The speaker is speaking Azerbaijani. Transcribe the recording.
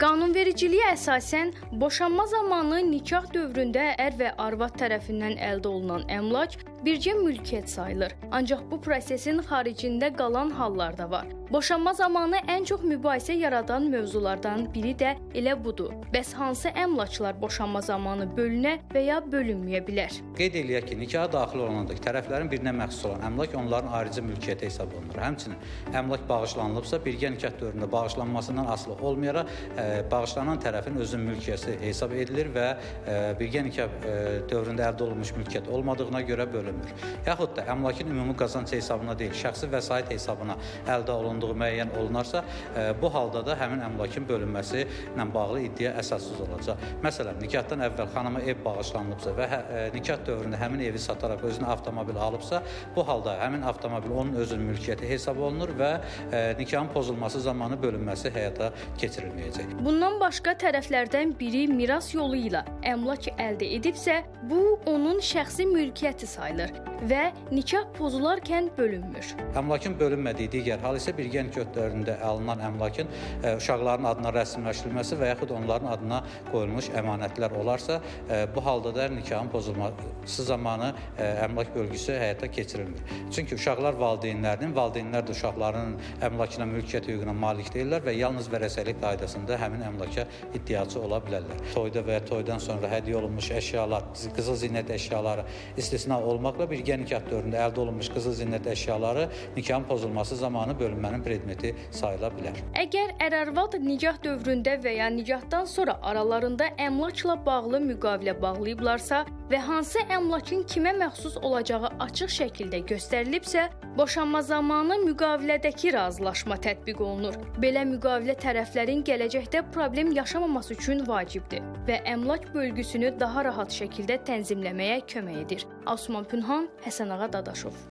Qanunvericiliyə əsasən boşanma zamanı nikah dövründə ər və arvad tərəfindən əldə olunan əmlak birgə mülkiyyət sayılır. Ancaq bu prosesin xaricində qalan hallar da var. Boşanma zamanı ən çox mübahisə yaradan mövzulardan biri də elə budur. Bəs hansı əmlaklar boşanma zamanı bölünə və ya bölünməyə bilər? Qeyd eləyək ki, nikaha daxil olanda tərəflərin birinə məxsus olan əmlak onların ayrıca mülkiyyəti hesab olunur. Həmçinin əmlak bağışlanılıbsa, birgə nikah dövründə bağışlanmasından asılı olmayaraq bağışlanan tərəfin özünün mülkiyyəti hesab edilir və birgə nikah dövründə əldə olunmuş mülkiyyət olmadığına görə bölünmür. Yaxud da əmlakın ümumi qazanc hesabına deyil, şəxsi vəsait hesabına əldə olunduğu müəyyən olunarsa, bu halda da həmin əmlakın bölünməsi ilə bağlı iddia əsassız olacaq. Məsələn, nikahdan əvvəl xanıma ev bağışlanılıbsa və nikah dövründə həmin evi sataraq özünə avtomobil alıbsa, bu halda həmin avtomobil onun özünün mülkiyyəti hesab olunur və nikahın pozulması zamanı bölünməsi həyata keçirilməyəcək. Bundan başqa tərəflərdən biri miras yolu ilə əmlak əldə edibsə, bu onun şəxsi mülkiyyəti sayılır və nikah pozularkən bölünmür. Əmlakın bölünmədiyi digər hal isə birgə nikah dövründə alınan əmlakın uşaqların adına rəsmiləşdirilməsi və yaxud onların adına qoyulmuş əmanətlər olarsa, bu halda da nikahın pozulması zamanı əmlak bölgüsü həyata keçirilmir. Çünki uşaqlar valideynlər də uşaqlarının əmlakına, mülkiyyət hüququna malik deyirlər və yalnız vərəsəlik qaydasında həmin əmlaka iddiaçı ola bilərlər. Toyda və ya toydan sonra hədiyyə olunmuş əşyalar, qızıl zinət əşyaları istisna olmaqla birgə nikah dövründə əldə olunmuş qızıl zinət əşyaları nikahın pozulması zamanı bölünmənin predmeti sayıla bilər. Əgər ər-arvad nikah dövründə və ya nikahdan sonra aralarında əmlakla bağlı müqavilə bağlayıblarsa və hansı əmlakın kimə məxsus olacağı açıq şəkildə göstərilibsə, boşanma zamanı müqavilədəki razılaşma tətbiq olunur. Belə müqavilə tərəflərin gələcəkdə problem yaşamaması üçün vacibdir və əmlak bölgüsünü daha rahat şəkildə tənzimləməyə kömək edir. Asuman Pünhan, Həsənağa Dadaşov.